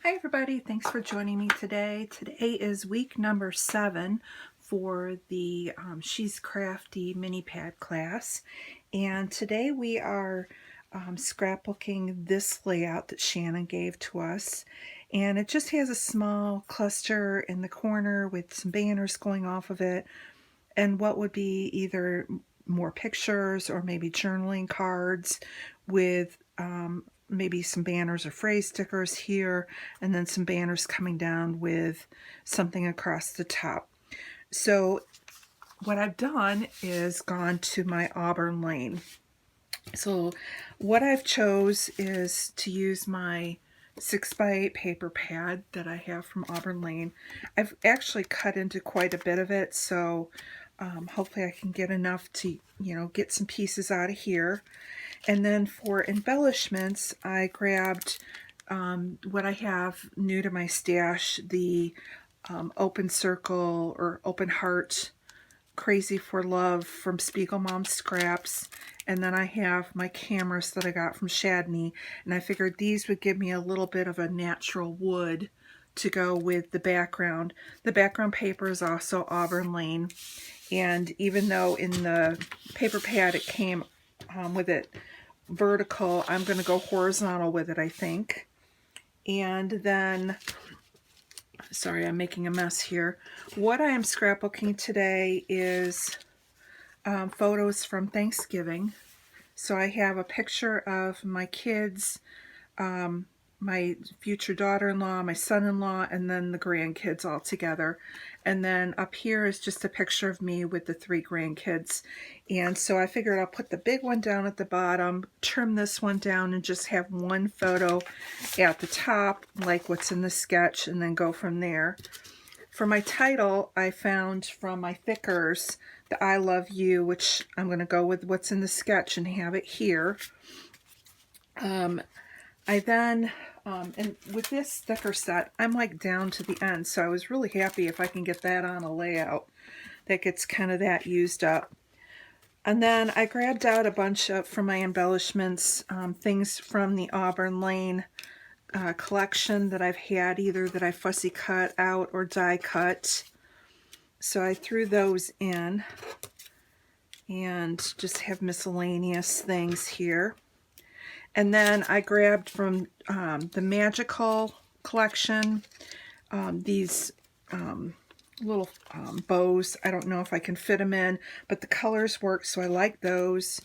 Hi everybody, thanks for joining me today. Today is week number 7 for the She's Crafty mini pad class, and today we are scrapbooking this layout that Shannon gave to us, and it just has a small cluster in the corner with some banners going off of it and what would be either more pictures or maybe journaling cards with maybe some banners or phrase stickers here, and then some banners coming down with something across the top. So what I've done is gone to my Auburn Lane. So what I've chose is to use my 6x8 paper pad that I have from Auburn Lane. I've actually cut into quite a bit of it, so hopefully I can get enough to, get some pieces out of here. And then for embellishments, I grabbed what I have new to my stash, the open circle or open heart Crazy for Love from Spiegel Mom Scraps. And then I have my cameras that I got from Shadney, and I figured these would give me a little bit of a natural wood to go with the background. The background paper is also Auburn Lane, and even though in the paper pad it came with it vertical, I'm going to go horizontal with it, I think. And then, sorry, I'm making a mess here. What I am scrapbooking today is photos from Thanksgiving. So I have a picture of my kids, my future daughter-in-law, my son-in-law, and then the grandkids all together. And then up here is just a picture of me with the 3 grandkids. And so I figured I'll put the big one down at the bottom, trim this one down, and just have one photo at the top, like what's in the sketch, and then go from there. For my title, I found from my thickers the I Love You, which I'm going to go with what's in the sketch and have it here. I then, and with this sticker set, I'm like down to the end, so I was really happy if I can get that on a layout that gets kind of that used up. And then I grabbed out a bunch of, from my embellishments, things from the Auburn Lane collection that I've had, either that I fussy cut out or die cut. So I threw those in and just have miscellaneous things here. And then I grabbed from the Magical collection these little bows. I don't know if I can fit them in, but the colors work, so I like those.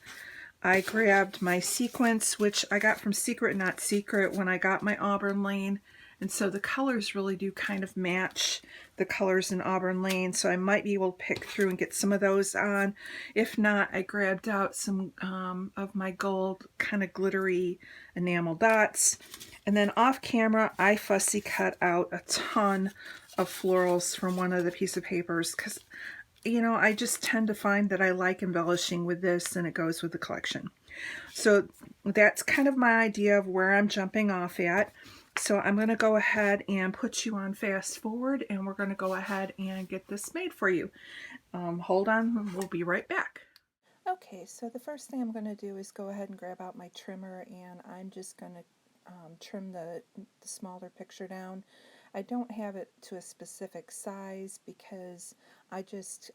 I grabbed my sequins, which I got from Secret Not Secret when I got my Auburn Lane. And so the colors really do kind of match the colors in Auburn Lane, so I might be able to pick through and get some of those on. If not, I grabbed out some of my gold kind of glittery enamel dots. And then off camera, I fussy cut out a ton of florals from one of the piece of papers because, I just tend to find that I like embellishing with this, and it goes with the collection. So that's kind of my idea of where I'm jumping off at. So I'm going to go ahead and put you on fast forward, and we're going to go ahead and get this made for you. Hold on, we'll be right back. Okay, so the first thing I'm going to do is go ahead and grab out my trimmer, and I'm just going to trim the smaller picture down. I don't have it to a specific size because I just,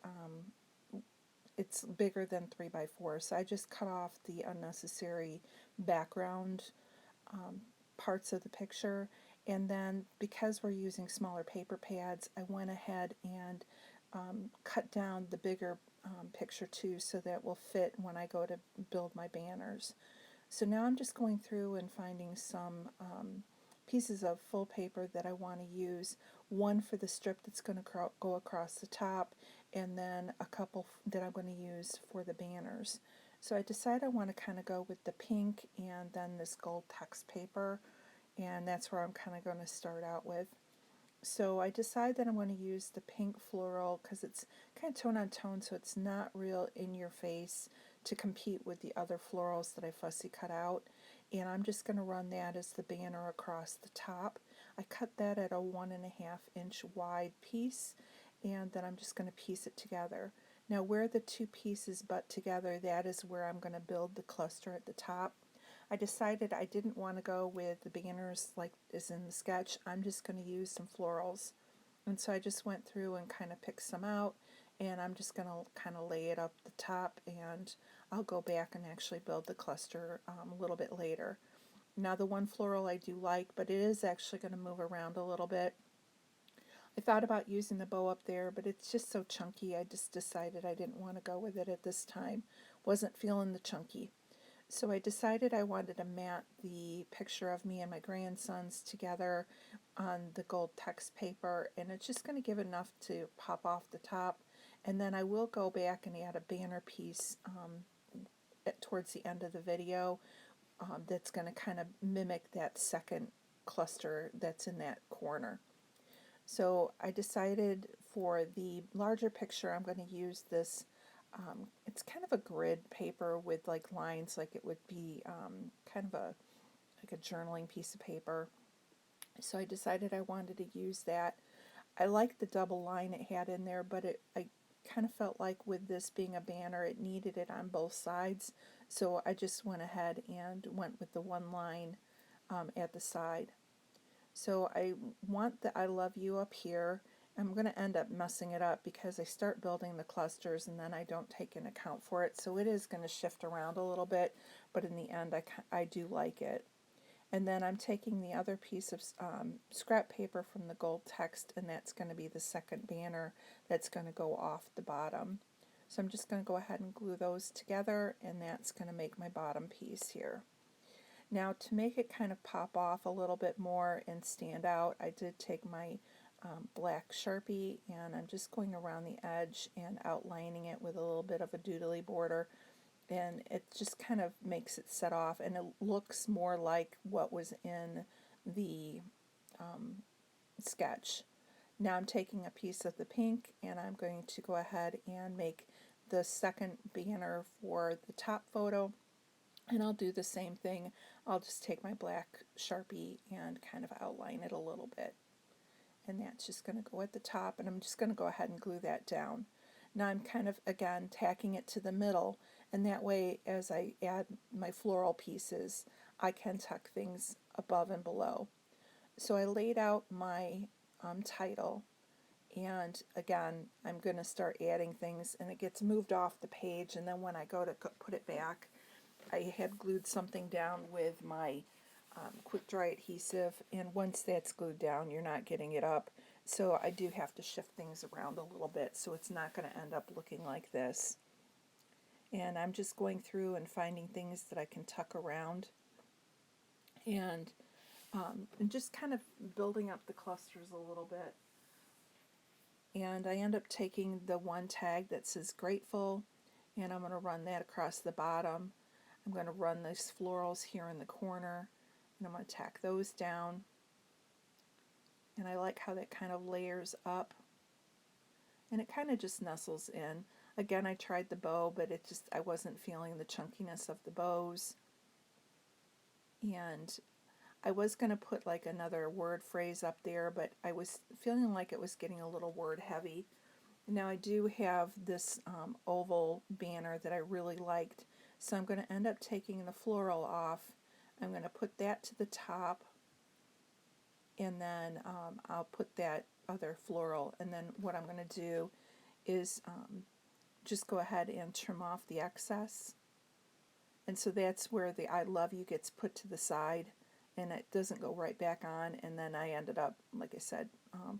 it's bigger than 3x4, so I just cut off the unnecessary background parts of the picture. And then because we're using smaller paper pads, I went ahead and cut down the bigger picture too, so that will fit when I go to build my banners. So now I'm just going through and finding some pieces of full paper that I want to use. One for the strip that's going to go across the top, and then a couple that I'm going to use for the banners. So I decided I want to kind of go with the pink and then this gold text paper, and that's where I'm kind of going to start out with. So I decided that I'm going to use the pink floral because it's kind of tone on tone, so it's not real in your face to compete with the other florals that I fussy cut out. And I'm just going to run that as the banner across the top. I cut that at a 1.5 inch wide piece, and then I'm just going to piece it together. Now where the two pieces butt together, that is where I'm going to build the cluster at the top. I decided I didn't want to go with the banners like is in the sketch. I'm just going to use some florals. And so I just went through and kind of picked some out, and I'm just going to kind of lay it up the top, and I'll go back and actually build the cluster a little bit later. Now the one floral I do like, but it is actually going to move around a little bit. I thought about using the bow up there, but it's just so chunky, I just decided I didn't want to go with it at this time. Wasn't feeling the chunky. So I decided I wanted to mat the picture of me and my grandsons together on the gold text paper, and it's just going to give enough to pop off the top. And then I will go back and add a banner piece towards the end of the video that's going to kind of mimic that second cluster that's in that corner. So I decided for the larger picture I'm going to use this, it's kind of a grid paper with like lines, like it would be kind of like a journaling piece of paper. So I decided I wanted to use that. I liked the double line it had in there, but I kind of felt like with this being a banner it needed it on both sides. So I just went ahead and went with the one line at the side. So I want the I love you up here. I'm going to end up messing it up because I start building the clusters and then I don't take into account for it. So it is going to shift around a little bit, but in the end I do like it. And then I'm taking the other piece of scrap paper from the gold text, and that's going to be the second banner that's going to go off the bottom. So I'm just going to go ahead and glue those together, and that's going to make my bottom piece here. Now to make it kind of pop off a little bit more and stand out, I did take my black Sharpie and I'm just going around the edge and outlining it with a little bit of a doodly border, and it just kind of makes it set off and it looks more like what was in the sketch. Now I'm taking a piece of the pink and I'm going to go ahead and make the second banner for the top photo. And I'll do the same thing. I'll just take my black Sharpie and kind of outline it a little bit. And that's just going to go at the top, and I'm just going to go ahead and glue that down. Now I'm kind of, again, tacking it to the middle, and that way as I add my floral pieces, I can tuck things above and below. So I laid out my title, and again, I'm going to start adding things, and it gets moved off the page, and then when I go to put it back, I had glued something down with my quick dry adhesive, and once that's glued down you're not getting it up, so I do have to shift things around a little bit so it's not going to end up looking like this. And I'm just going through and finding things that I can tuck around and just kind of building up the clusters a little bit. And I end up taking the one tag that says grateful, and I'm going to run that across the bottom. I'm going to run these florals here in the corner, and I'm going to tack those down. And I like how that kind of layers up, and it kind of just nestles in. Again, I tried the bow, but I wasn't feeling the chunkiness of the bows. And I was going to put like another word phrase up there, but I was feeling like it was getting a little word heavy. Now I do have this oval banner that I really liked, so I'm going to end up taking the floral off. I'm going to put that to the top, and then I'll put that other floral, and then what I'm going to do is just go ahead and trim off the excess. And so that's where the I love you gets put to the side, and it doesn't go right back on, and then I ended up, like I said,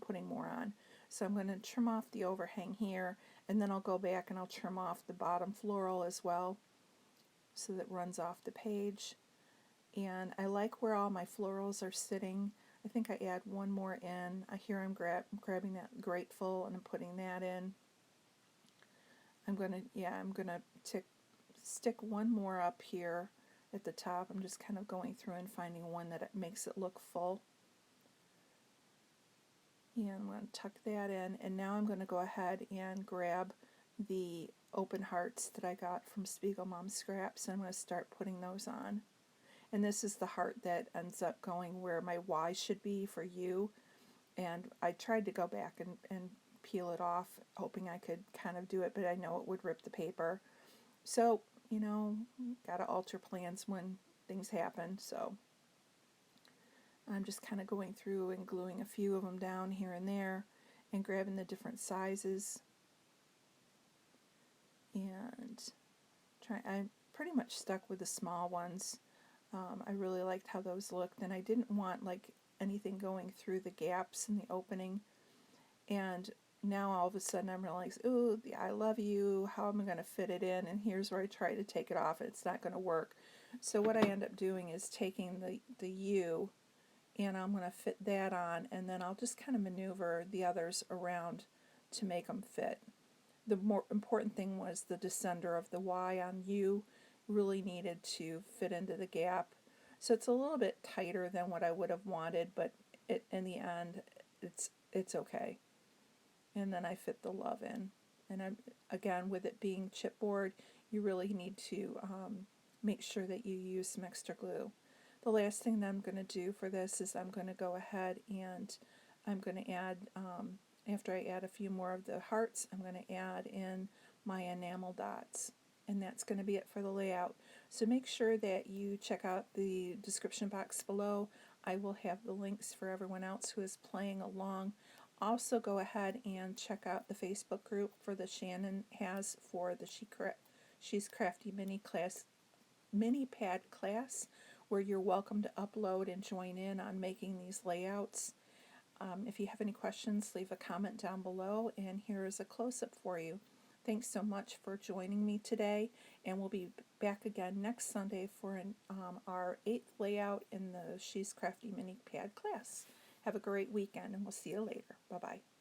putting more on. So I'm going to trim off the overhang here, and then I'll go back and I'll trim off the bottom floral as well, so that it runs off the page. And I like where all my florals are sitting. I think I add one more in. Here I'm grabbing that grateful and I'm putting that in. I'm gonna stick one more up here at the top. I'm just kind of going through and finding one that makes it look full. And I'm going to tuck that in, and now I'm going to go ahead and grab the open hearts that I got from Spiegel Mom Scraps, and I'm going to start putting those on. And this is the heart that ends up going where my Y should be for you. And I tried to go back and peel it off, hoping I could kind of do it, but I know it would rip the paper. So, gotta alter plans when things happen. So I'm just kind of going through and gluing a few of them down here and there and grabbing the different sizes and I'm pretty much stuck with the small ones. I really liked how those looked, and I didn't want like anything going through the gaps in the opening. And now all of a sudden I'm realizing, ooh, the I love you, how am I going to fit it in? And here's where I try to take it off and it's not going to work. So what I end up doing is taking the U, and I'm going to fit that on, and then I'll just kind of maneuver the others around to make them fit. The more important thing was the descender of the Y on U really needed to fit into the gap. So it's a little bit tighter than what I would have wanted, but in the end, it's okay. And then I fit the love in. And again, with it being chipboard, you really need to make sure that you use some extra glue. The last thing that I'm going to do for this is I'm going to go ahead and I'm going to add, after I add a few more of the hearts, I'm going to add in my enamel dots. And that's going to be it for the layout. So make sure that you check out the description box below. I will have the links for everyone else who is playing along. Also go ahead and check out the Facebook group for the Shannon has for the She's Crafty mini pad class, where you're welcome to upload and join in on making these layouts. If you have any questions, leave a comment down below, and here is a close-up for you. Thanks so much for joining me today, and we'll be back again next Sunday for our 8th layout in the She's Crafty mini pad class. Have a great weekend, and we'll see you later. Bye-bye.